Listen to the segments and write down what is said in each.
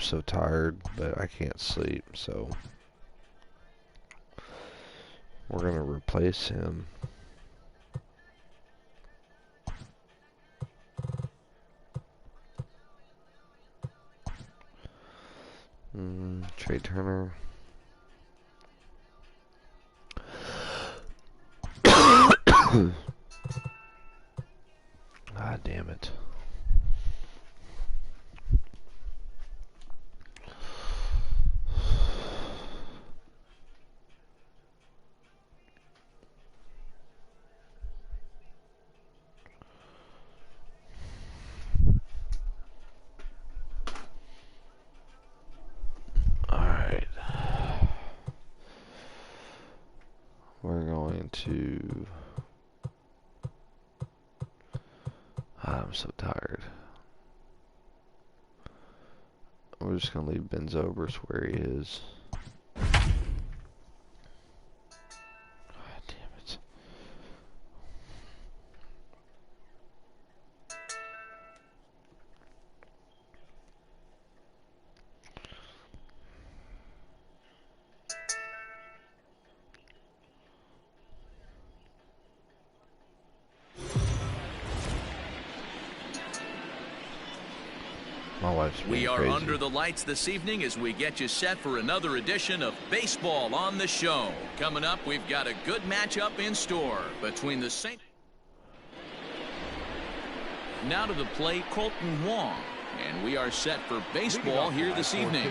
so tired, but I can't sleep, so we're going to replace him. Trade Turner. Ah, damn it. We're going to... I'm so tired. We're just going to leave Ben Zobrist where he is. God damn it. My wife's being We are crazy. under the lights this evening as we get you set for another edition of Baseball on the Show. Coming up, we've got a good matchup in store between the St. Now to the plate, Colton Wong. And we are set for baseball here this evening.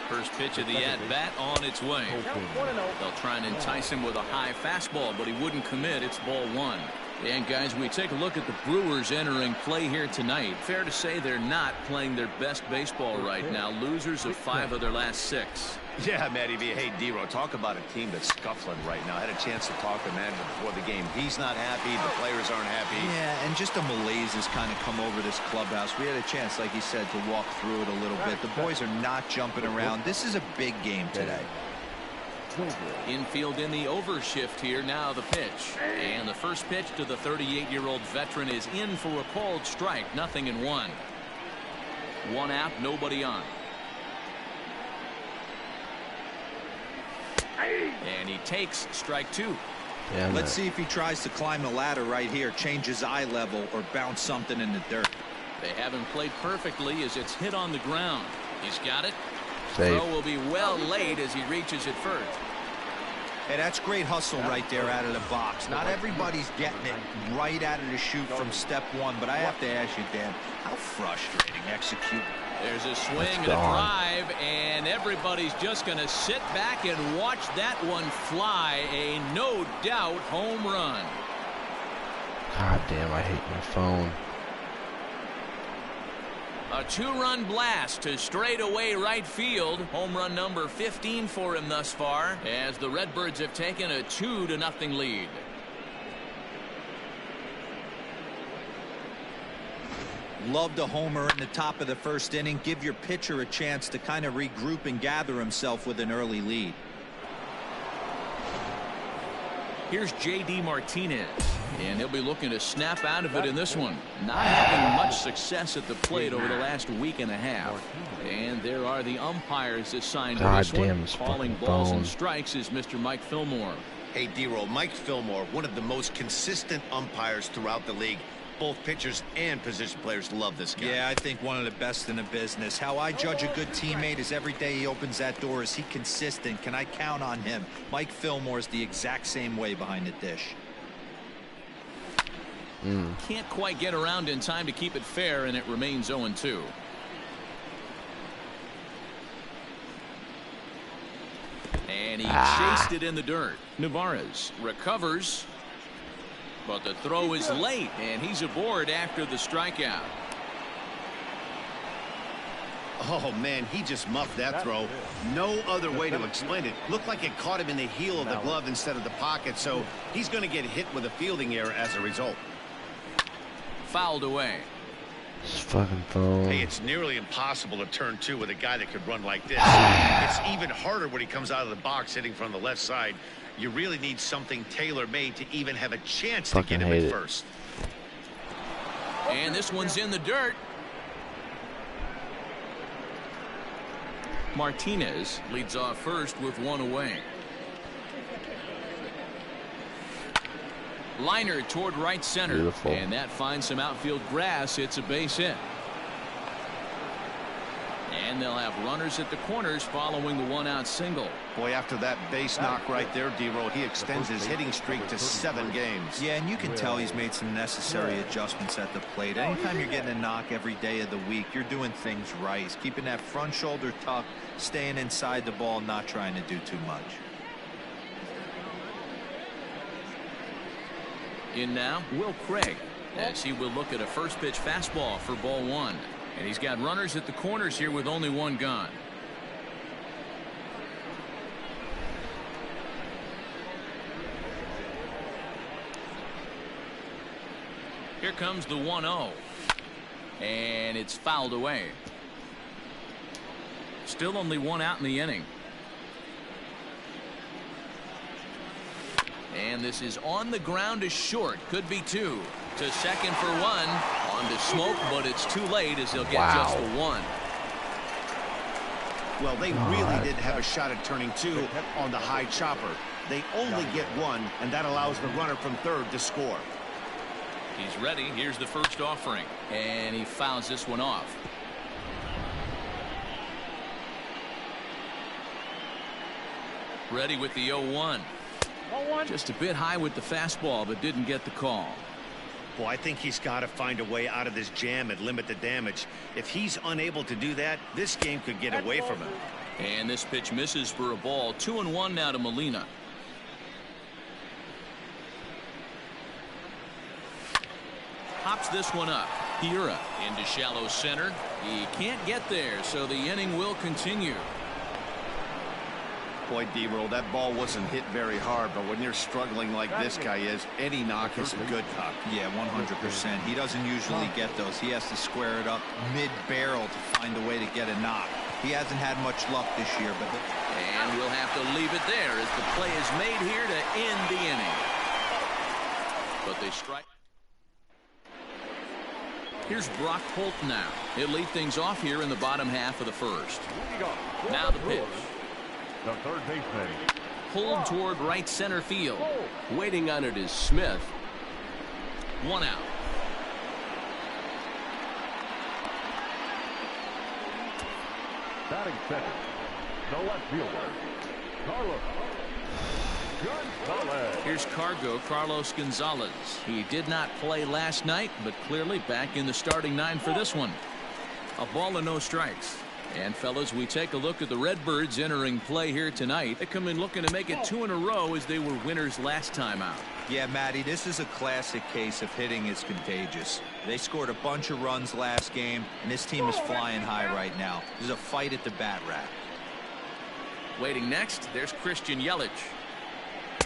First pitch of the at-bat on its way. They'll try and entice him with a high fastball, but he wouldn't commit. It's ball one. And guys, we take a look at the Brewers entering play here tonight. Fair to say they're not playing their best baseball right now. Losers of 5 of their last 6. Yeah, Matty V. Hey, D-Ro, talk about a team that's scuffling right now. I had a chance to talk to manager before the game. He's not happy. The players aren't happy. Yeah, and just a malaise has kind of come over this clubhouse. We had a chance, like you said, to walk through it a little bit. The boys are not jumping around. This is a big game today. Infield in the overshift here. Now the pitch. And the first pitch to the 38-year-old veteran is in for a called strike. 0-1. 1 out, nobody on. And he takes strike 2. Damn Let's it. see if he tries to climb the ladder right here, change his eye level, or bounce something in the dirt. They haven't played perfectly as it's hit on the ground. He's got it. Safe. Throw will be well laid as he reaches it first. Hey, that's great hustle right there out of the box. Not everybody's getting it right out of the chute from step one, but I have to ask you, Dan, how frustrating executing. There's a swing and a drive, and everybody's just going to sit back and watch that one fly. A no doubt home run. God damn, I hate my phone. A 2-run blast to straightaway right field. Home run number 15 for him thus far, as the Redbirds have taken a 2-0 lead. Love the homer in the top of the first inning. Give your pitcher a chance to kind of regroup and gather himself with an early lead. Here's J.D. Martinez, and he'll be looking to snap out of it in this one. Not having much success at the plate over the last week and a half. And there are the umpires assigned to this one. Calling balls and strikes is Mr. Mike Fillmore. Hey, D-Roll, Mike Fillmore, one of the most consistent umpires throughout the league. Both pitchers and position players love this guy. Yeah, I think one of the best in the business. How I judge a good teammate is every day he opens that door. Is he consistent? Can I count on him? Mike Fillmore is the exact same way behind the dish. Can't quite get around in time to keep it fair, and it remains 0-2. And he chased it in the dirt. Navarez recovers, but the throw is late, and he's aboard after the strikeout. Oh, man, he just muffed that throw. No other way to explain it. Looked like it caught him in the heel of the glove instead of the pocket, so he's going to get hit with a fielding error as a result. Fouled away. This fucking phone. Hey, it's nearly impossible to turn 2 with a guy that could run like this. It's even harder when he comes out of the box hitting from the left side. You really need something tailor-made to even have a chance to get him at first. And this one's in the dirt. Martinez leads off first with one away. Liner toward right center. Beautiful. And that finds some outfield grass. It's a base hit. And they'll have runners at the corners following the one-out single. Boy, after that base knock right there, D-Roll, he extends his hitting streak to 7 games. Yeah, and you can tell he's made some necessary adjustments at the plate. Anytime you're getting a knock every day of the week, you're doing things right. He's keeping that front shoulder tucked, staying inside the ball, not trying to do too much. In now, Will Craig, as he will look at a first pitch fastball for ball 1. And he's got runners at the corners here with only one gone. Here comes the 1-0. And it's fouled away. Still only one out in the inning. And this is on the ground to short. Could be 2. To second for 1. On to Smoke, but it's too late as they'll get just the 1. Well, they really didn't have a shot at turning 2 on the high chopper. They only get 1, and that allows the runner from third to score. He's ready. Here's the first offering. And he fouls this one off. Ready with the 0-1. Just a bit high with the fastball, but didn't get the call. Well, I think he's got to find a way out of this jam and limit the damage. If he's unable to do that, this game could get away from him. And this pitch misses for a ball. 2-1 now to Molina. Hops this one up. Hira into shallow center. He can't get there, so the inning will continue. Boy, D-Roll, that ball wasn't hit very hard, but when you're struggling like this guy is, any knock is a good knock. Yeah, 100%. He doesn't usually get those. He has to square it up mid-barrel to find a way to get a knock. He hasn't had much luck this year, but... And we'll have to leave it there as the play is made here to end the inning. But they strike. Here's Brock Holt now. He'll lead things off here in the bottom half of the first. Now the pitch. The third baseman. Pulled toward right center field. Waiting on it is Smith. 1 out. Batting second, the left fielder, Carlos Gonzalez. Here's Carlos Gonzalez. He did not play last night, but clearly back in the starting 9 for this one. A ball and no strikes. And fellas, we take a look at the Redbirds entering play here tonight. They come in looking to make it 2 in a row as they were winners last time out. Yeah, Matty, this is a classic case of hitting is contagious. They scored a bunch of runs last game, and this team is flying high right now. There's a fight at the bat rack. Waiting next, there's Christian Yelich.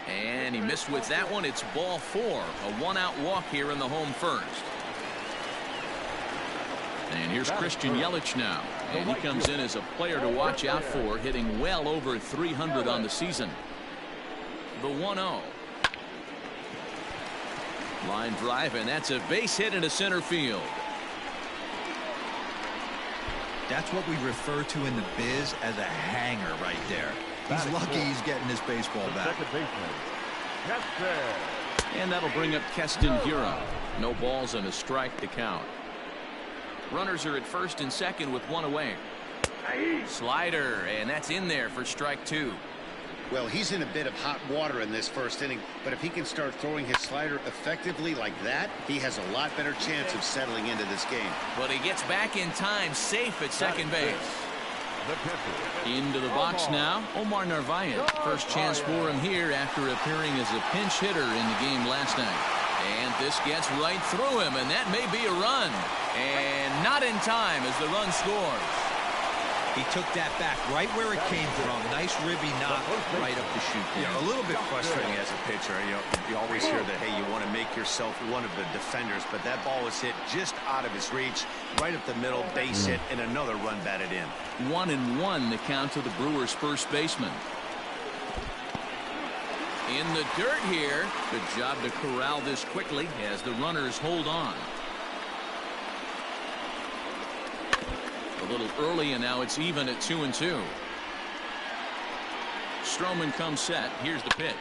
And he missed with that one. It's ball 4. A 1-out walk here in the home first. And here's Christian Yelich now. And he comes in as a player to watch out for, hitting well over 300 on the season. The 1-0. Line drive, and that's a base hit into center field. That's what we refer to in the biz as a hanger right there. He's lucky he's getting his baseball back. Second baseman, And that'll bring up Keston Hiura. No balls and a strike to count. Runners are at first and second with 1 away. Slider, and that's in there for strike 2. Well, he's in a bit of hot water in this first inning, but if he can start throwing his slider effectively like that, he has a lot better chance of settling into this game. But he gets back in time, safe at second base. Into the box now, Omar Narvaez. First chance for him here after appearing as a pinch hitter in the game last night. And this gets right through him, and that may be a run. And not in time as the run scores. He took that back right where it came from. Nice ribby knock right up the chute. Yeah, a little bit frustrating as a pitcher. You always hear that, hey, you want to make yourself one of the defenders, but that ball was hit just out of his reach, right up the middle, base hit, and another run batted in. 1-1 the count to the Brewers' first baseman. In the dirt here. Good job to corral this quickly as the runners hold on. A little early, and now it's even at 2-2. Stroman comes set. Here's the pitch.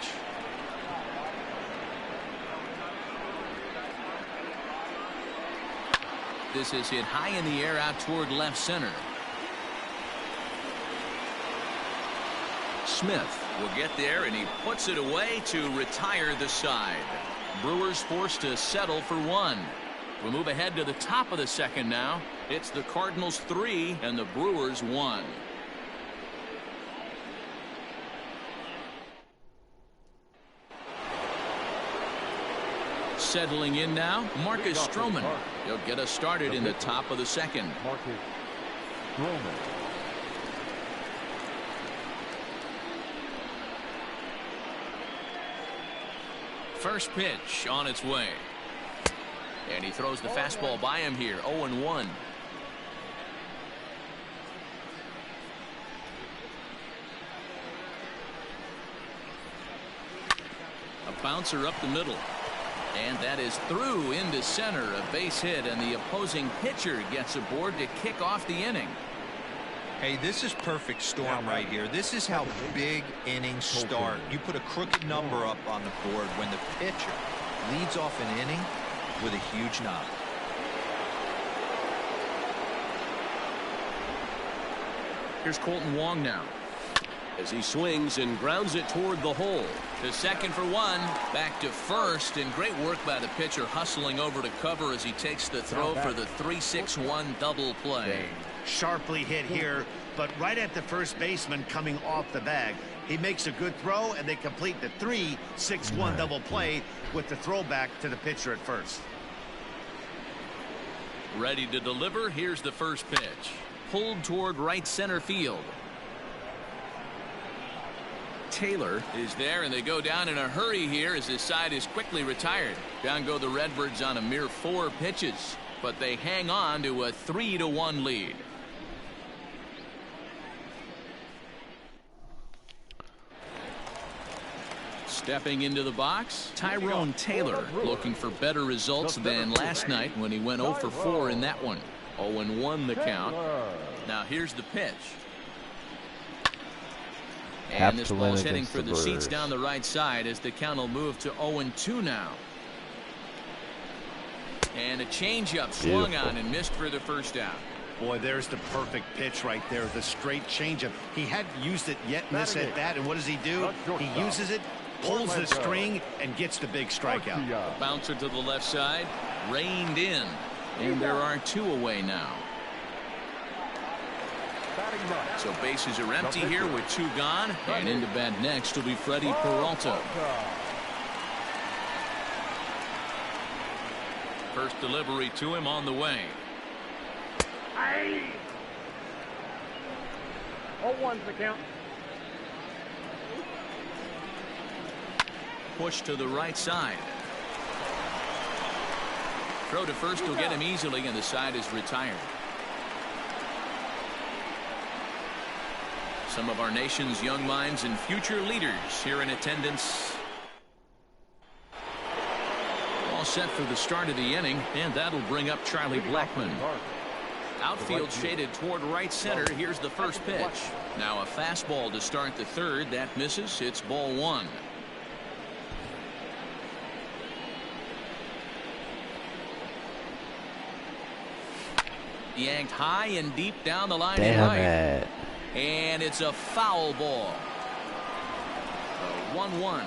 This is hit high in the air out toward left center. Smith will get there, and he puts it away to retire the side. Brewers forced to settle for one. We move ahead to the top of the second now. It's the Cardinals 3 and the Brewers 1. Settling in now, Marcus Stroman. He'll get us started in the top of the second. Marcus Stroman. First pitch on its way. And he throws the fastball by him here. 0-1. A bouncer up the middle. And that is through into center. A base hit, and the opposing pitcher gets aboard to kick off the inning. Hey, this is perfect storm right here. This is how big innings start. You put a crooked number up on the board when the pitcher leads off an inning with a huge knock. Here's Kolten Wong now, as he swings and grounds it toward the hole. To second for one, back to first, and great work by the pitcher hustling over to cover as he takes the throw for the 3-6-1 double play. Sharply hit here, but right at the first baseman coming off the bag. He makes a good throw, and they complete the 3-6-1 double play with the throwback to the pitcher at first. Ready to deliver. Here's the first pitch. Pulled toward right center field. Taylor is there, and they go down in a hurry here as his side is quickly retired. Down go the Redbirds on a mere 4 pitches, but they hang on to a 3-1 lead. Stepping into the box, Tyrone Taylor, looking for better results than last night when he went 0 for 4 in that one. 0-1 the count. Now here's the pitch. And this ball's heading for the seats down the right side as the count will move to 0-2 now. And a changeup swung on and missed for the first out. Boy, there's the perfect pitch right there. The straight changeup. He hadn't used it yet in this at bat, and what does he do? He uses it, pulls the string, and gets the big strikeout. A bouncer to the left side, reined in, and there are 2 away now. So bases are empty here with 2 gone, and into bat next will be Freddie Peralta. First delivery to him on the way. 0-1's the count. Push to the right side. Throw to first will get him easily, and the side is retired. Some of our nation's young minds and future leaders here in attendance. All set for the start of the inning, and that'll bring up Charlie Blackmon. Outfield shaded toward right center. Here's the first pitch. Now a fastball to start the third. That misses. It's ball 1. Yanked high and deep down the line. Damn it. And it's a foul ball. 1-1.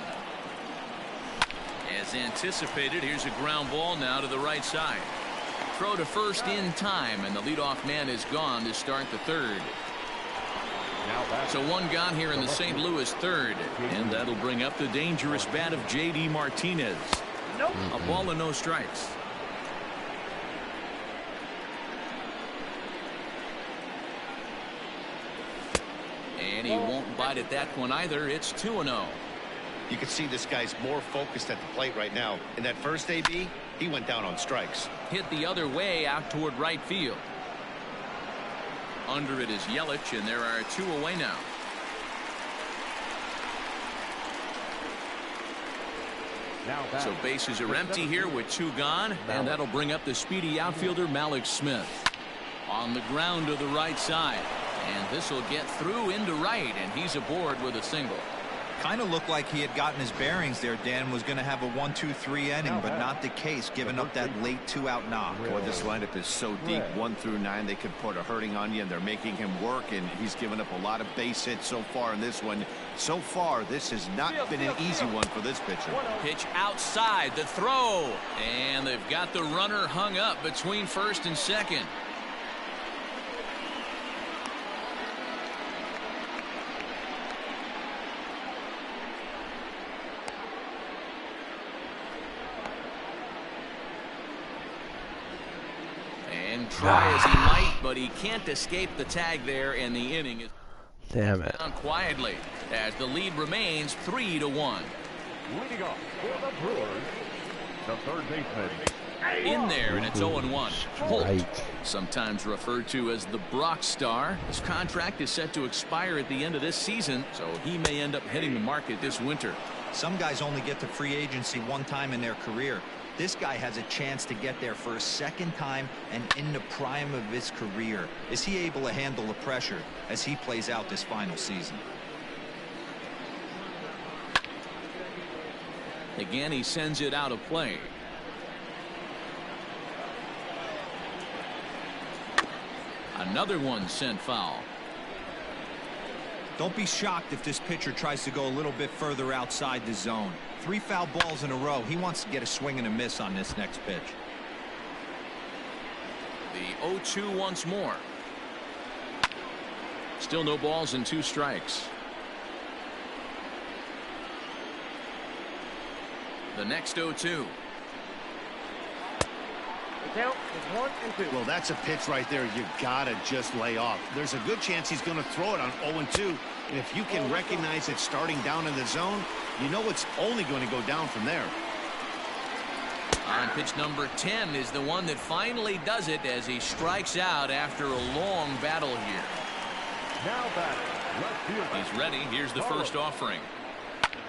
As anticipated, here's a ground ball now to the right side. Throw to first in time, and the leadoff man is gone to start the third. So 1 gone here in the St. Louis third, and that'll bring up the dangerous bat of J.D. Martinez. A ball and no strikes. And he won't bite at that one either. It's 2-0. You can see this guy's more focused at the plate right now. In that first AB, he went down on strikes. Hit the other way out toward right field. Under it is Yelich, and there are 2 away now. So bases are empty here with 2 gone, and that'll bring up the speedy outfielder Malik Smith. On the ground to the right side. And this will get through into right, and he's aboard with a single. Kind of looked like he had gotten his bearings there. Dan was going to have a 1-2-3 inning, but not the case, giving up that late 2-out knock. Boy, this lineup is so deep, 1 through 9. They could put a hurting on you, and they're making him work, and he's given up a lot of base hits so far in this one. So far, this has not been an easy one for this pitcher. Pitch outside, the throw, and they've got the runner hung up between first and second. And try as he might, but he can't escape the tag there, and the inning is Damn it. down quietly as the lead remains 3-1. Leading off for the Brewers, the third baseman. In there, and it's 0-1. Holt, Right. sometimes referred to as the Brock Star. His contract is set to expire at the end of this season, so he may end up hitting the market this winter. Some guys only get to free agency one time in their career. This guy has a chance to get there for a second time and in the prime of his career. Is he able to handle the pressure as he plays out this final season? Again, he sends it out of play. Another one sent foul. Don't be shocked if this pitcher tries to go a little bit further outside the zone. 3 foul balls in a row. He wants to get a swing and a miss on this next pitch. The 0-2 once more. Still no balls and 2 strikes. The next 0-2. The count is 1-2. Well, that's a pitch right there you gotta just lay off. There's a good chance he's going to throw it on 0-2, and if you can recognize it starting down in the zone, you know it's only going to go down from there. On pitch number 10 is the one that finally does it as he strikes out after a long battle here. Now back, left field. He's ready. Here's the first offering.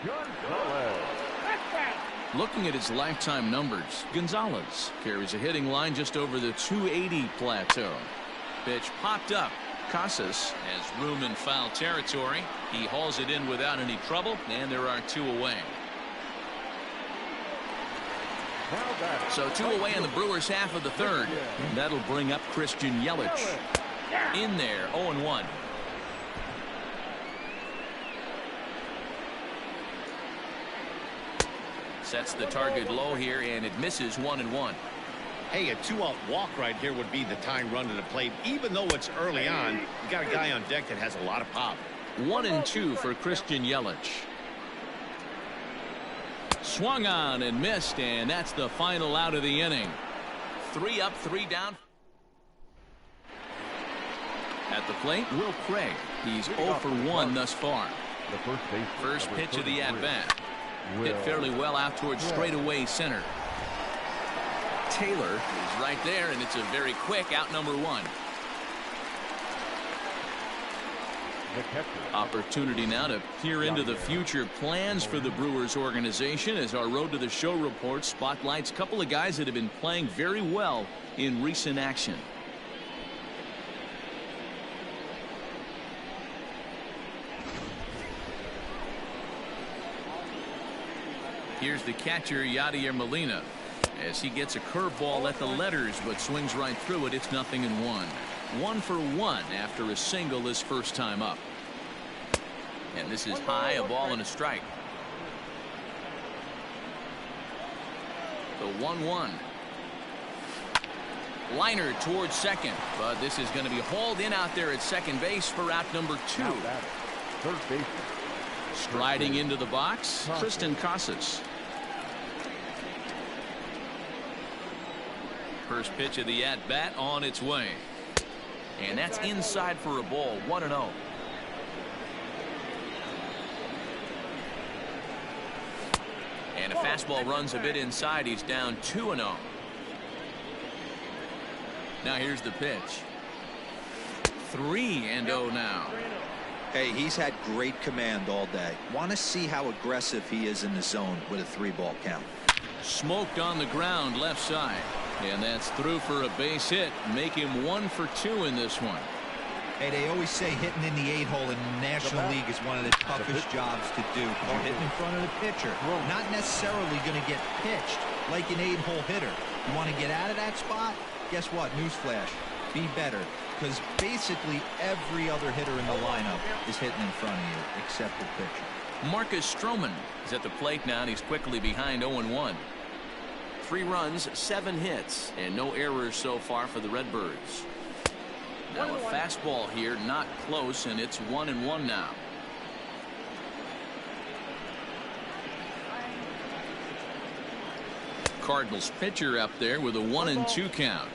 Gonzalez. Looking at his lifetime numbers, Gonzalez carries a hitting line just over the 280 plateau. Pitch popped up. Casas has room in foul territory. He hauls it in without any trouble, and there are 2 away. Now back. So 2 away in the Brewers' half of the third. And that'll bring up Christian Yelich. In there, 0-1. Sets the target low here, and it misses 1-1. Hey, a 2-out walk right here would be the tying run to the plate. Even though it's early on, you got a guy on deck that has a lot of pop. 1-2 for Christian Yelich. Swung on and missed, and that's the final out of the inning. 3 up, 3 down. At the plate, Will Craig. He's 0 for 1 thus far. The First pitch of the at-bat. Hit fairly well out towards straightaway center. Taylor is right there, and it's a very quick out number 1. Opportunity now to peer into the future plans for the Brewers organization as our Road to the Show report spotlights a couple of guys that have been playing very well in recent action. Here's the catcher, Yadier Molina, as he gets a curveball at the letters but swings right through it. It's 0-1. 1 for 1 after a single his first time up. And this is high, a ball and a strike. The 1-1. Liner towards second, but this is going to be hauled in out there at second base for out number 2. Third base. Striding into the box, Tristan Casas. First pitch of the at-bat on its way. And that's inside for a ball, 1-0. And a fastball runs a bit inside. He's down 2-0. Now here's the pitch. 3-0 now. Hey, he's had great command all day. Want to see how aggressive he is in the zone with a 3-ball count. Smoked on the ground left side. And that's through for a base hit. Make him 1 for 2 in this one. Hey, they always say hitting in the 8-hole in the National League is one of the toughest jobs to do. You're hitting in front of the pitcher, not necessarily going to get pitched like an 8-hole hitter. You want to get out of that spot? Guess what? Newsflash. Be better. Because basically every other hitter in the lineup is hitting in front of you except the pitcher. Marcus Stroman is at the plate now, and he's quickly behind 0-1. 3 runs, 7 hits, and no errors so far for the Redbirds. Now a fastball here, not close, and it's 1-1 now. Cardinals pitcher up there with a 1-2 count.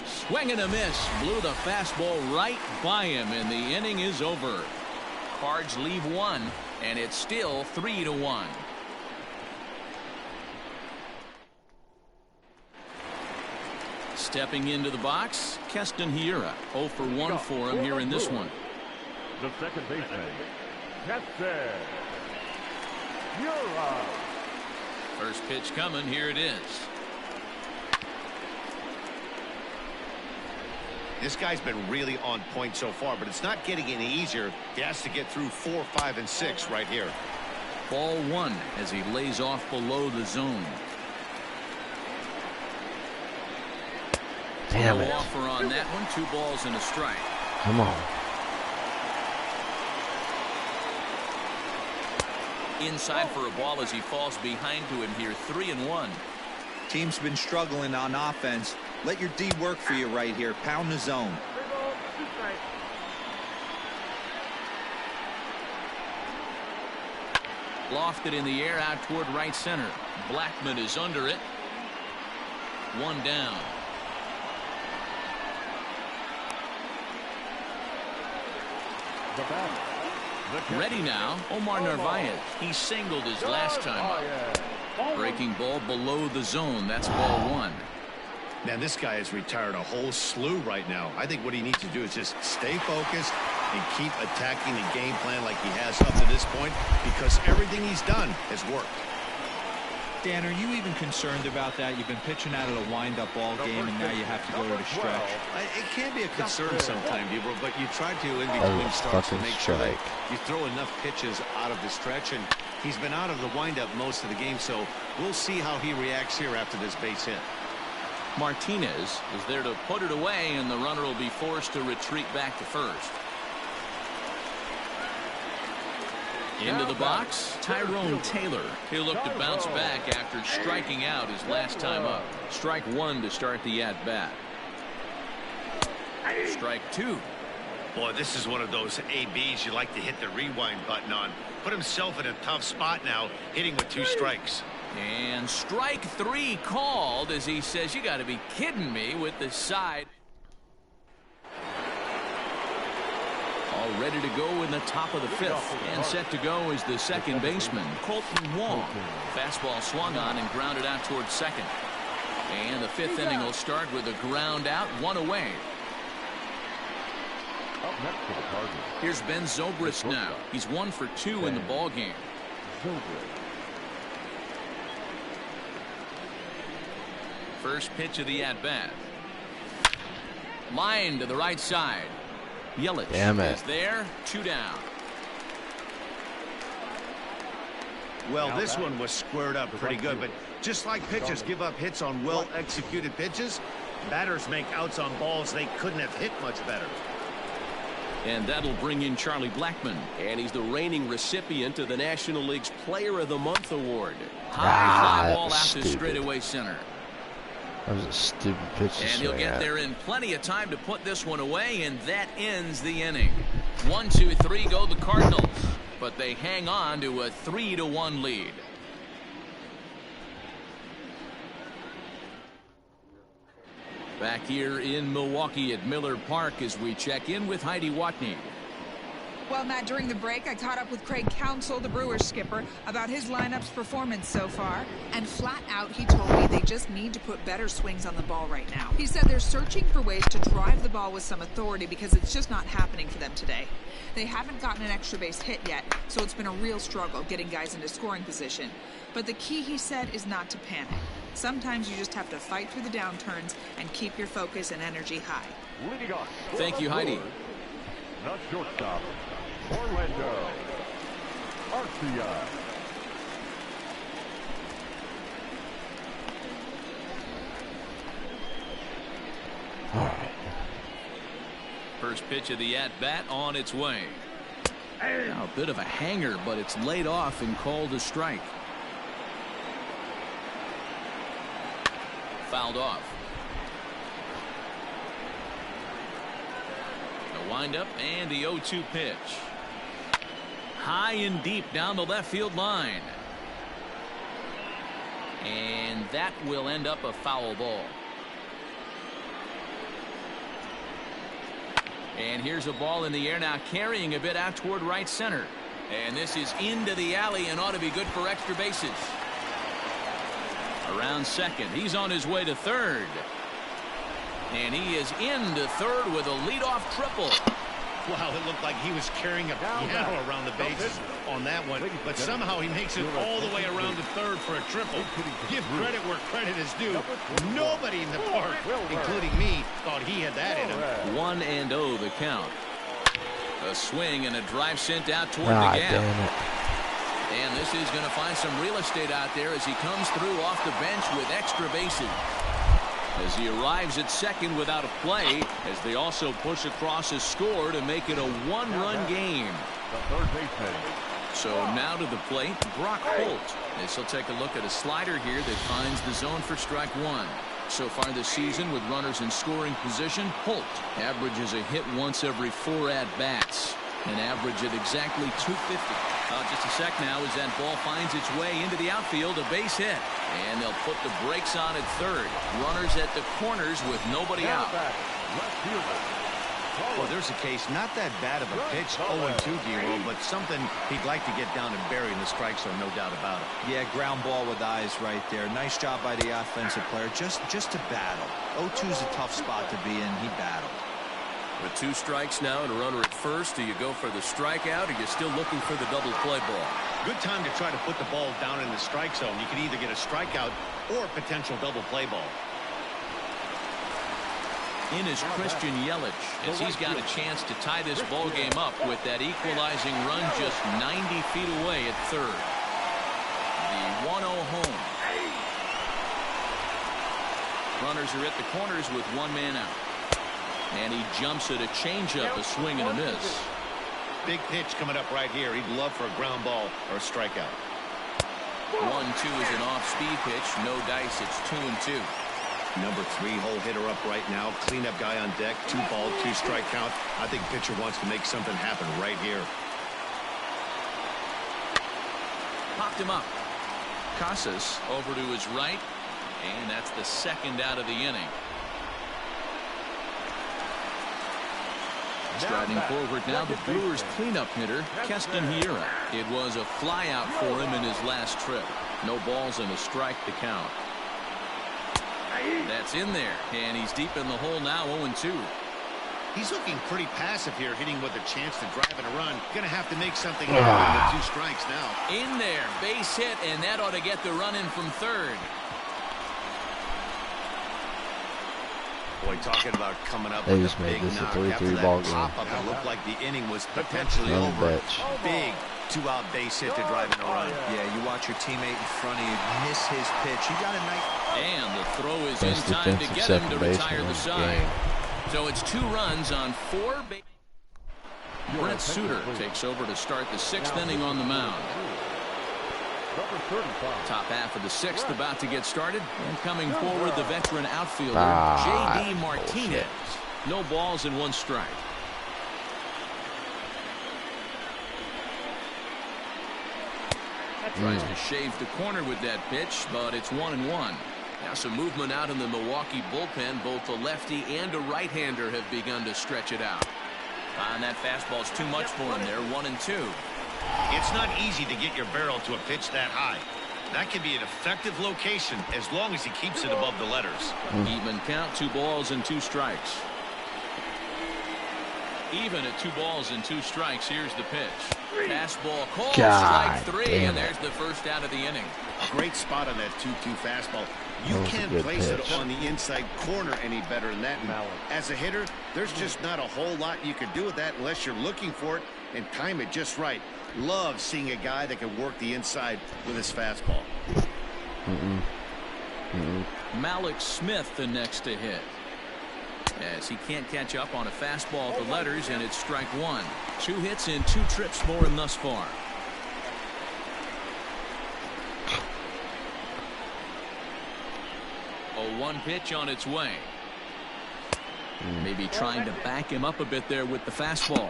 Swing and a miss. Blew the fastball right by him, and the inning is over. Cards leave 1, and it's still 3-1. Stepping into the box, Keston Hiura. 0 for 1 for him here in this one. The second baseman, Keston Hiura. First pitch coming. Here it is. This guy's been really on point so far, but it's not getting any easier. He has to get through 4, 5, and 6 right here. Ball 1 as he lays off below the zone. Damn it. No offer on that one. 2 balls and a strike. Come on. Inside for a ball as he falls behind to him here. 3-1. Team's been struggling on offense. Let your D work for you right here. Pound the zone. Lofted in the air out toward right center. Blackman is under it. 1 down. The batter. Ready now, Omar Narvaez. He singled his last time up. Breaking ball below the zone. That's ball 1. Man, this guy has retired a whole slew right now. I think what he needs to do is just stay focused and keep attacking the game plan like he has up to this point, because everything he's done has worked. Dan, are you even concerned about that? You've been pitching out of the wind-up ball game, and now you have to go to the stretch. It can be a concern sometimes, but you try to, in between starts, to make sure that you throw enough pitches out of the stretch, and he's been out of the windup most of the game, so we'll see how he reacts here after this base hit. Martinez is there to put it away, and the runner will be forced to retreat back to first. Into the box, Tyrone Taylor. He'll look to bounce back after striking out his last time up. Strike 1 to start the at-bat. Strike 2. Boy, this is one of those ABs you like to hit the rewind button on. Put himself in a tough spot now, hitting with 2 strikes. And strike 3 called as he says, "You got to be kidding me," with the side. All ready to go in the top of the 5th, and set to go is the second baseman, Colton Wong. Fastball swung on and grounded out towards second. And the 5th inning will start with a ground out, 1 away. Up next for the Cardinals. Here's Ben Zobrist now. He's 1 for 2 in the ball game. First pitch of the at-bat. Line to the right side. Yelich is there. 2 down. Well, this one was squared up pretty good, but just like pitchers give up hits on well-executed pitches, batters make outs on balls they couldn't have hit much better. And that'll bring in Charlie Blackman. And he's the reigning recipient of the National League's Player of the Month award. High fly ball out to straightaway center. That was a stupid pitch. And he'll get there in plenty of time to put this one away, and that ends the inning. 1, 2, 3 go the Cardinals, but they hang on to a 3-1 lead. Back here in Milwaukee at Miller Park as we check in with Heidi Watney. Well, Matt, during the break, I caught up with Craig Counsell, the Brewers skipper, about his lineup's performance so far. And flat out, he told me they just need to put better swings on the ball right now. He said they're searching for ways to drive the ball with some authority because it's just not happening for them today. They haven't gotten an extra base hit yet, so it's been a real struggle getting guys into scoring position. But the key, he said, is not to panic. Sometimes you just have to fight through the downturns and keep your focus and energy high. Thank you, Heidi. Not shortstop, Orlando Arcia. First pitch of the at-bat on its way. Now a bit of a hanger, but it's laid off and called a strike. Fouled off. The windup and the 0-2 pitch. High and deep down the left field line. And that will end up a foul ball. And here's a ball in the air now, carrying a bit out toward right center. And this is into the alley and ought to be good for extra bases. Around second. He's on his way to third. And he is into third with a leadoff triple. Wow, it looked like he was carrying a piano around the bases on that one, but somehow he makes it all the way around to third for a triple. Give credit where credit is due. Nobody in the park, including me, thought he had that in him. 1-0 the count. A swing and a drive sent out toward the gap. Damn it. And this is going to find some real estate out there as he comes through off the bench with extra bases. As he arrives at second without a play, as they also push across a score to make it a one-run game. The third baseman. So now to the plate, Brock Holt. As he'll take a look at a slider here that finds the zone for strike one. So far this season with runners in scoring position, Holt averages a hit once every 4 at-bats. An average at exactly 250. Just a sec now as that ball finds its way into the outfield, a base hit. And they'll put the brakes on at third. Runners at the corners with nobody out. Well, there's a case, not that bad of a pitch, 0-2, D-roll, but something he'd like to get down and bury in the strike zone, no doubt about it. Yeah, ground ball with eyes right there. Nice job by the offensive player, just to battle. 0-2 is a tough spot to be in. He battled. With 2 strikes now and a runner at first, do you go for the strikeout or are you still looking for the double play ball? Good time to try to put the ball down in the strike zone. You can either get a strikeout or a potential double play ball. In is Christian Yelich as he's got a chance to tie this ball game up with that equalizing run just 90 feet away at third. The 1-0 home. Runners are at the corners with 1 man out. And he jumps at a changeup, a swing and a miss. Big pitch coming up right here. He'd love for a ground ball or a strikeout. 1-2 is an off-speed pitch. No dice. It's 2-2. Number 3 hole hitter up right now. Cleanup guy on deck. 2 ball, 2 strike count. I think pitcher wants to make something happen right here. Popped him up. Casas over to his right. And that's the second out of the inning. Striding forward now, the Brewers cleanup hitter, Keston Hiura. It was a flyout for him in his last trip. No balls and a strike to count. That's in there, and he's deep in the hole now, 0-2. He's looking pretty passive here, hitting with a chance to drive in a run. Gonna have to make something happen with 2 strikes now. In there, base hit, and that ought to get the run in from third. Boy, talking about coming up They with just a made big this a knock 3-3 after ball that game. pop-up. It looked like the inning was potentially Son of a over. bitch. Big 2-out base hit to drive in a run. Yeah, you watch your teammate in front of you miss his pitch. He got a nice. And the throw is Best in time to defensive get him to second baseman retire in the the side. game. So it's 2 runs on 4 bases. Brent Suter takes over to start the 6th inning on the mound. Top half of the 6th about to get started. And coming forward, the veteran outfielder, J.D. Martinez. Bullshit. No balls and 1 strike. Tries to shave the corner with that pitch, but it's 1-1. Now some movement out in the Milwaukee bullpen. Both a lefty and a right-hander have begun to stretch it out. And that fastball's too much for him there. 1-2. It's not easy to get your barrel to a pitch that high. That can be an effective location as long as he keeps it above the letters. Even count, 2 balls and 2 strikes. Even at 2 balls and 2 strikes. Here's the pitch. Fastball called. God strike 3, and there's the first out of the inning. Great spot on that 2-2 fastball. You can't place it on the inside corner any better than that. And as a hitter, there's just not a whole lot you can do with that unless you're looking for it and time it just right. Love seeing a guy that can work the inside with his fastball. Malik Smith the next to hit, as he can't catch up on a fastball at the letters, and it's strike 1. 2 hits in 2 trips for him thus far. A 1 pitch on its way. Maybe trying to back him up a bit there with the fastball.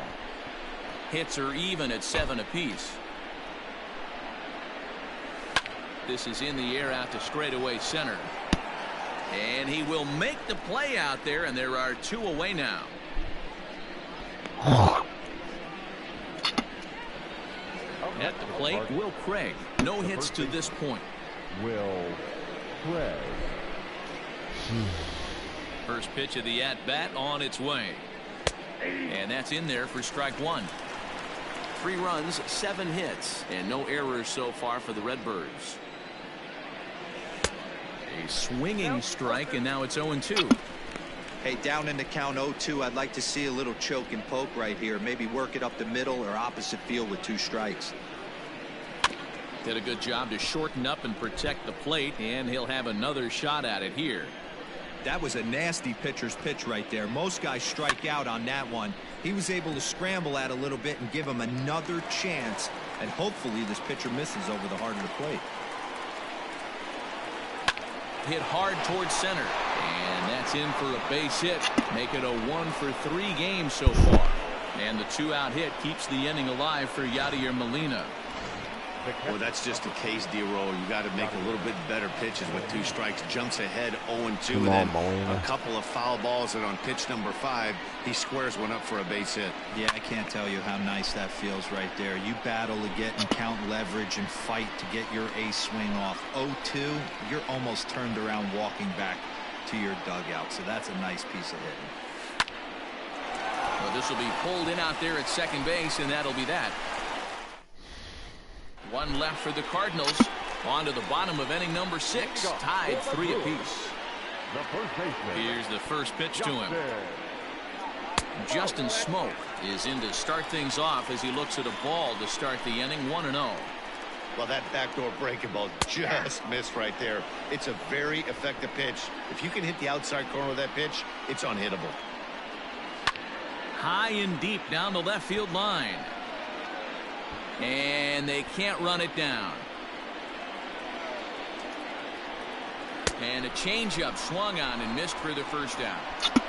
Hits are even at 7 apiece. This is in the air out to straightaway center. And he will make the play out there, and there are 2 away now. At the plate, Will Craig. No hits to this point. Will Craig. First pitch of the at-bat on its way. And that's in there for strike 1. 3 runs, 7 hits, and no errors so far for the Redbirds. A swinging strike, and now it's 0-2. Hey, down in the count 0-2, I'd like to see a little choke and poke right here. Maybe work it up the middle or opposite field with 2 strikes. Did a good job to shorten up and protect the plate, and he'll have another shot at it here. That was a nasty pitcher's pitch right there. Most guys strike out on that one. He was able to scramble at a little bit and give him another chance, and hopefully this pitcher misses over the heart of the plate. Hit hard towards center, and that's in for a base hit. Make it a 1-for-3 game so far, and the 2-out hit keeps the inning alive for Yadier Molina. Well, that's just a case, D-Roll. You got to make a little bit better pitches with 2 strikes. Jumps ahead 0-2, and then a couple of foul balls, and on pitch number 5, he squares one up for a base hit. Yeah, I can't tell you how nice that feels right there. You battle to get and count leverage and fight to get your ace swing off. 0-2, you're almost turned around walking back to your dugout, so that's a nice piece of hitting. Well, this will be pulled in out there at second base, and that'll be that. 1 left for the Cardinals. On to the bottom of inning number 6. Tied 3 apiece. Here's the first pitch to him. Justin Smoke is in to start things off as he looks at a ball to start the inning. 1-0. Well, that backdoor breaking ball just missed right there. It's a very effective pitch. If you can hit the outside corner of that pitch, it's unhittable. High and deep down the left field line. And they can't run it down. And a changeup swung on and missed for the first out.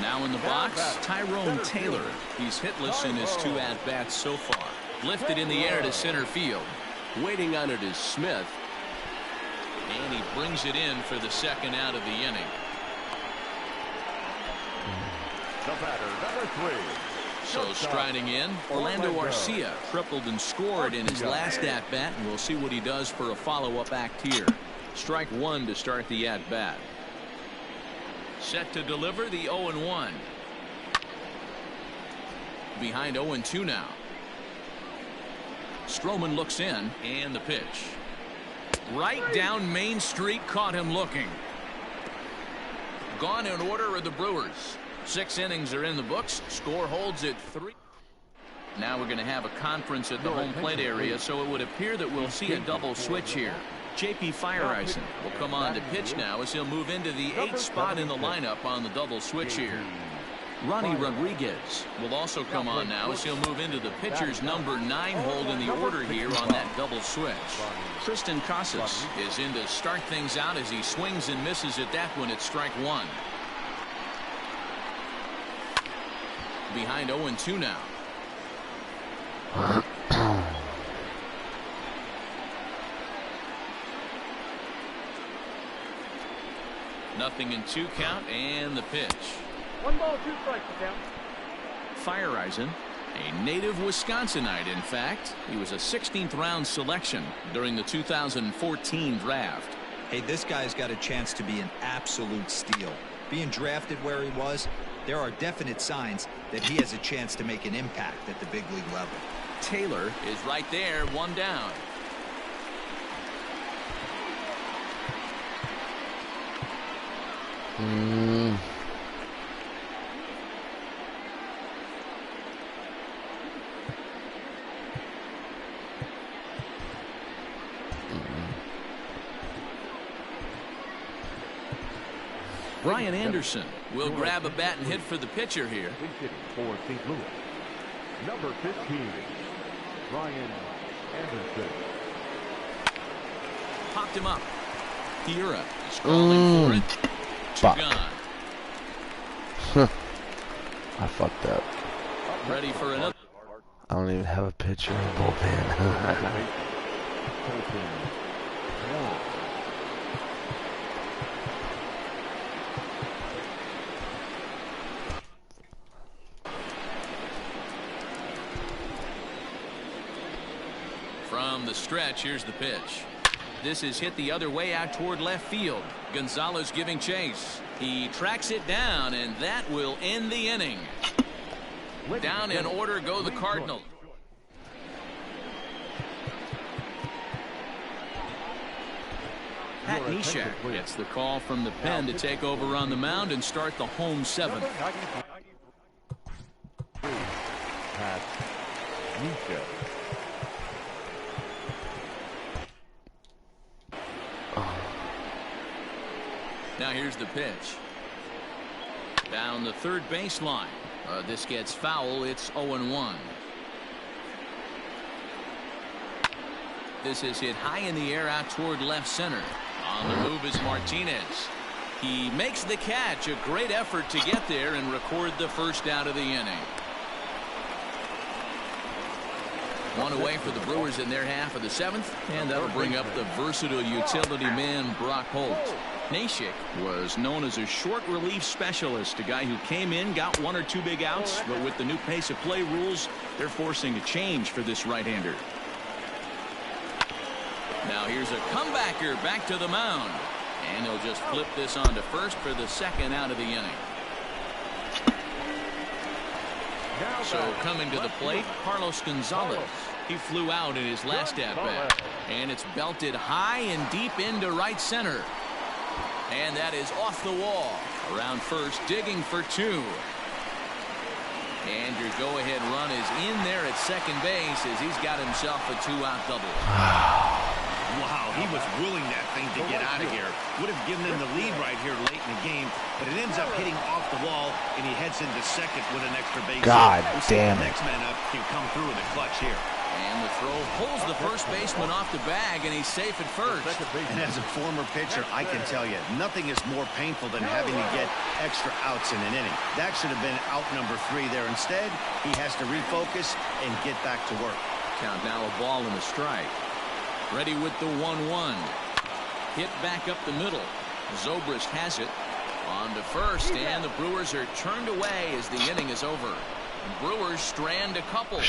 Now in the box, Tyrone Taylor. He's hitless in his 2 at-bats so far. Lifted in the air to center field. Waiting on it is Smith. And he brings it in for the 2nd out of the inning. The batter, number 3. So striding in, Orlando Arcia tripled and scored in his last at-bat, and we'll see what he does for a follow-up act here. Strike 1 to start the at-bat. Set to deliver the 0-1. Behind 0-2 now. Stroman looks in, and the pitch. Right down Main Street, caught him looking. Gone in order are the Brewers. 6 innings are in the books. Score holds at 3. Now we're going to have a conference at the home plate area, so it would appear that we'll see a double switch here. J.P. Fireisen will come on to pitch now as he'll move into the 8th spot in the lineup on the double switch here. Ronnie Rodriguez will also come on now as he'll move into the pitcher's number 9 hold in the order here on that double switch. Tristan Casas is in to start things out as he swings and misses at that one at strike 1. Behind 0-2 now. 0-2 count and the pitch. 1 ball, 2 strikes to count. Feyereisen, a native Wisconsinite, in fact. He was a 16th round selection during the 2014 draft. Hey, this guy's got a chance to be an absolute steal. Being drafted where he was, there are definite signs that he has a chance to make an impact at the big league level. Taylor is right there, 1 down. Brian Anderson will grab a bat and hit for the pitcher here. For St. Louis, number 15, Brian Anderson. Popped him up. Hiura is calling for it. 2 gone. I fucked up. Ready for another. I don't even have a pitcher in bullpen. From the stretch, here's the pitch. This is hit the other way out toward left field. Gonzalez giving chase. He tracks it down, and that will end the inning. Down in order go the Cardinals. Pat Neshek gets the call from the pen to take over on the mound and start the home 7th. Pat Neshek. Now here's the pitch. Down the third baseline. This gets foul. It's 0-1. This is hit high in the air out toward left center. On the move is Martinez. He makes the catch. A great effort to get there and record the first out of the inning. 1 away for the Brewers in their half of the 7th, and that'll bring up the versatile utility man Brock Holt. Neshek was known as a short relief specialist, a guy who came in, got 1 or 2 big outs, but with the new pace of play rules, they're forcing a change for this right-hander. Now here's a comebacker back to the mound, and he'll just flip this on to first for the 2nd out of the inning. So coming to the plate, Carlos Gonzalez. He flew out in his last at-bat, and it's belted high and deep into right center. And that is off the wall. Around first, digging for 2. And your go-ahead run is in there at second base as he's got himself a 2-out double. Wow, he was willing that thing to get out of here. Would have given him the lead right here late in the game, but it ends up hitting off the wall, and he heads into second with an extra base. God damn the it. next man up can come through with a clutch here. And the throw pulls the first baseman off the bag, and he's safe at first. And as a former pitcher, I can tell you, nothing is more painful than having to get extra outs in an inning. That should have been out number 3 there. Instead, he has to refocus and get back to work. Count now a ball and a strike. Ready with the 1-1. Hit back up the middle. Zobrist has it. On to first, and the Brewers are turned away as the inning is over. The Brewers strand a couple.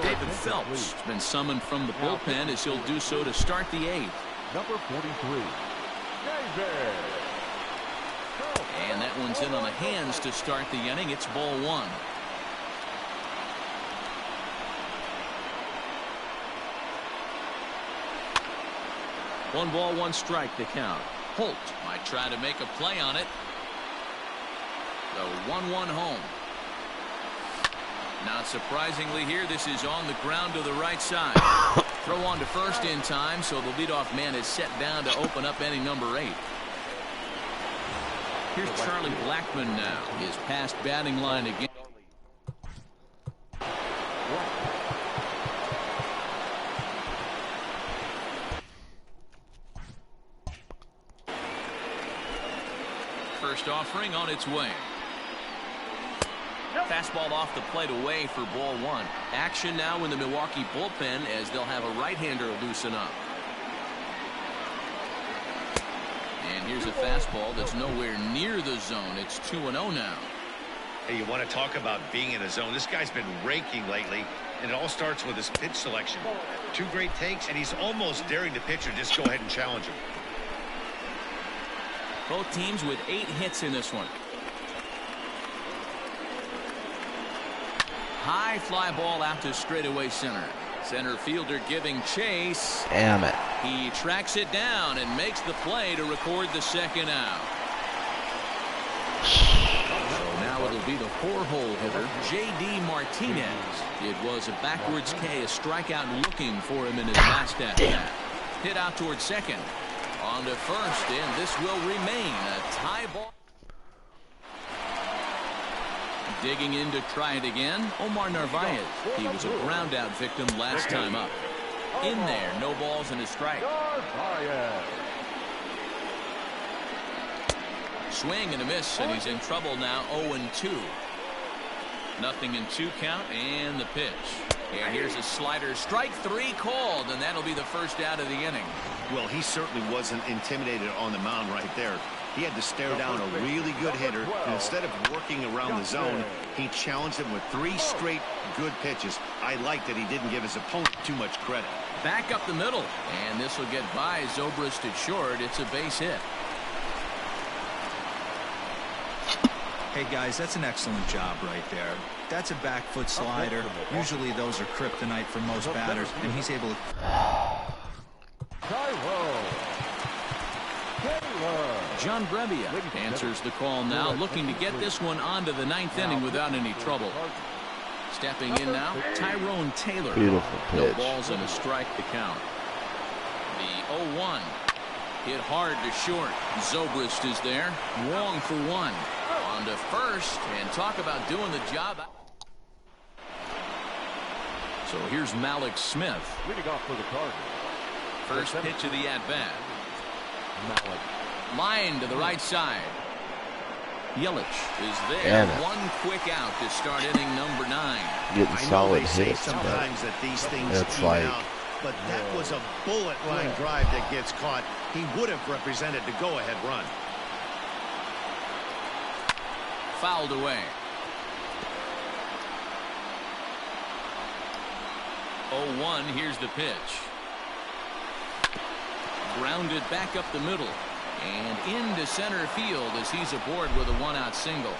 David Phelps has been summoned from the bullpen as he'll do so to start the 8th. Number 43, David. And that one's in on the hands to start the inning. It's ball 1. One ball, 1 strike to count. Holt might try to make a play on it. The 1-1 home. Not surprisingly here, this is on the ground to the right side. Throw on to first in time, so the leadoff man is set down to open up inning number 8. Here's Charlie Blackmon now. His past batting line again. First offering on its way. Fastball off the plate away for ball 1. Action now in the Milwaukee bullpen as they'll have a right-hander loosen up. And here's a fastball that's nowhere near the zone. It's 2-0 now. Hey, you want to talk about being in a zone? This guy's been raking lately, and it all starts with his pitch selection. 2 great takes, and he's almost daring the pitcher just go ahead and challenge him. Both teams with 8 hits in this one. High fly ball out to straightaway center. Center fielder giving chase. Damn it. He tracks it down and makes the play to record the second out. So now it'll be the 4-hole hitter, J.D. Martinez. It was a backwards K, a strikeout looking for him in his last at-bat. Hit out towards second. On to first, and this will remain a tie ball. Digging in to try it again, Omar Narvaez. He was a ground out victim last time up. In there, no balls and a strike. Swing and a miss, and he's in trouble now. 0-2. Nothing in 2 count, and the pitch. And here's a slider. Strike 3 called, and that'll be the first out of the inning. Well, he certainly wasn't intimidated on the mound right there. He had to stare down a really good hitter, and instead of working around the zone, he challenged him with 3 straight good pitches. I like that he didn't give his opponent too much credit. Back up the middle, and this will get by Zobrist at short. It's a base hit. Hey guys, that's an excellent job right there. That's a back foot slider. Usually those are kryptonite for most batters, and he's able to. John Brebbia answers the call now, looking to get this one onto the 9th inning without any trouble. Stepping in now, Tyrone Taylor. Beautiful pitch. No balls and a strike to count. The 0-1 hit hard to short. Zobrist is there. Wrong for 1. On to first, and talk about doing the job. So here's Malik Smith. Leading off for the Cardinals. First pitch of the at-bat. Line to the right side. Yelich is there. One quick out to start inning number 9. Getting solid hits. Sometimes that these things it's like out, but that was a bullet line drive that gets caught. He would have represented the go-ahead run. Fouled away. 0-1. Here's the pitch. Grounded back up the middle and into center field as he's aboard with a 1-out single.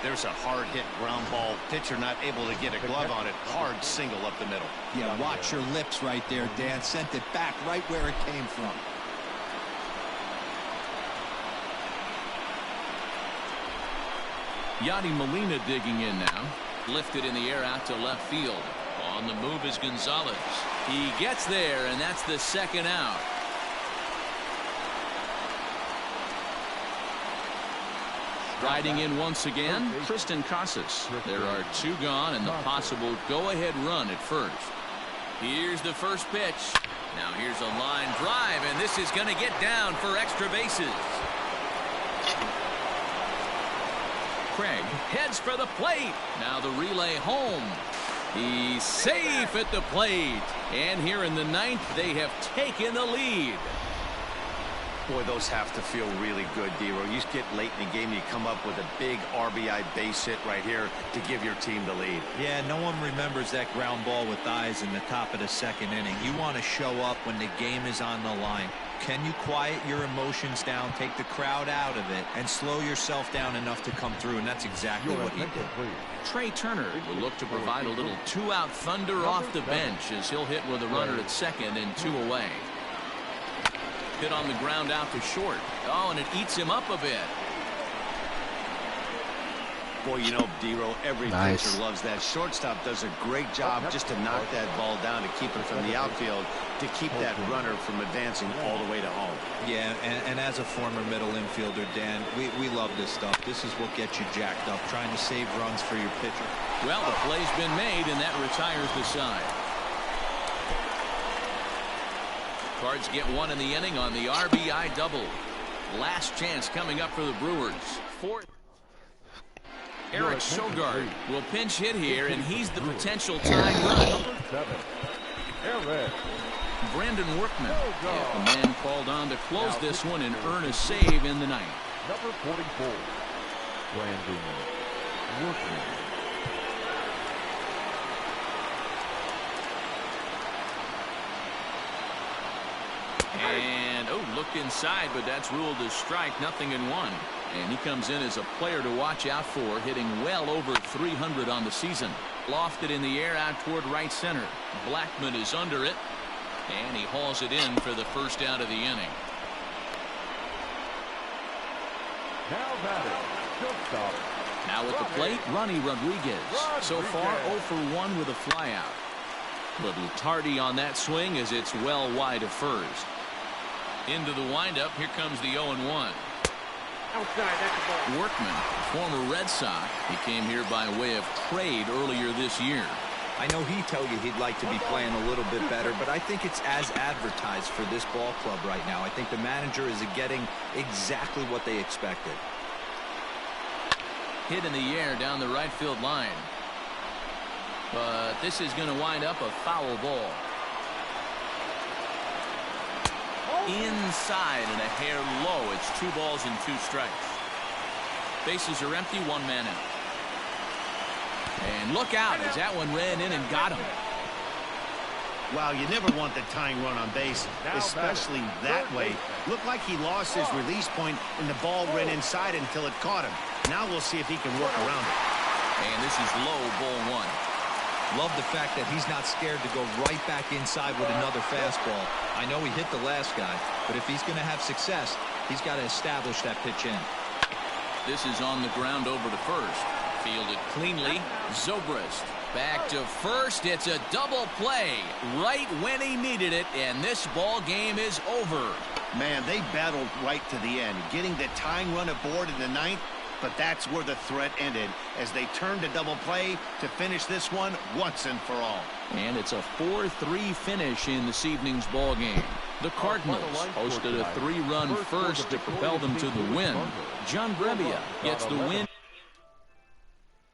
There's a hard hit ground ball. Pitcher not able to get a glove on it. Hard single up the middle. Yeah, watch your lips right there, Dan. Sent it back right where it came from. Yadi Molina digging in now. Lifted in the air out to left field. On the move is Gonzalez. He gets there, and that's the second out. Riding in once again, Tristan Casas. There are 2 gone and the possible go-ahead run at first. Here's the first pitch. Now here's a line drive, and this is going to get down for extra bases. Craig heads for the plate. Now the relay home. He's safe at the plate. And here in the 9th, they have taken the lead. Boy, those have to feel really good, Dero. You get late in the game, you come up with a big RBI base hit right here to give your team the lead. Yeah, no one remembers that ground ball with eyes in the top of the 2nd inning. You want to show up when the game is on the line. Can you quiet your emotions down, take the crowd out of it, and slow yourself down enough to come through? And that's exactly what he did. Trey Turner will look to provide a little 2-out thunder off the bench as he'll hit with a runner at second and 2 away. Hit on the ground out to short. Oh, and it eats him up a bit. Boy, you know, Dero, every pitcher loves that. Shortstop does a great job just to knock that ball down to keep it from the outfield, to keep that runner from advancing all the way to home. Yeah, and as a former middle infielder, Dan, we love this stuff. This is what gets you jacked up, trying to save runs for your pitcher. Well, the play's been made, and that retires the side. Cards get 1 in the inning on the RBI double. Last chance coming up for the Brewers. 4th. Eric Sogard will pinch hit here, and he's the potential tying run. Brandon Workman. If the man called on to close this one and earn a save in the ninth. Number 44, Brandon Workman. And, oh, looked inside, but that's ruled a strike, 0-1. And he comes in as a player to watch out for, hitting well over 300 on the season. Lofted in the air out toward right center. Blackman is under it, and he hauls it in for the first out of the inning. Now batting, shortstop. Now at the plate, Ronnie Rodriguez. So far, 0 for 1 with a flyout. Little tardy on that swing as it's well wide of first. Into the windup, here comes the 0-1. Workman, former Red Sox, he came here by way of trade earlier this year. I know he'd tell you he'd like to be playing a little bit better, but I think it's as advertised for this ball club right now. I think the manager is getting exactly what they expected. Hit in the air down the right field line. But this is going to wind up a foul ball. Inside and a hair low. It's 2 balls and 2 strikes. Bases are empty, 1 man out. And look out as that one ran in and got him. Wow, you never want the tying run on base, especially that way. Looked like he lost his release point and the ball ran inside until it caught him. Now we'll see if he can work around it. And this is low, ball 1. Love the fact that he's not scared to go right back inside with another fastball. I know he hit the last guy, but if he's going to have success, he's got to establish that pitch in. This is on the ground over to first. Fielded cleanly. Zobrist back to first. It's a double play right when he needed it, and this ball game is over. Man, they battled right to the end, getting the tying run aboard in the ninth. But that's where the threat ended as they turned to double play to finish this one once and for all. And it's a 4-3 finish in this evening's ball game. The Cardinals hosted a 3-run first to propel them to the win. John Brebbia gets the win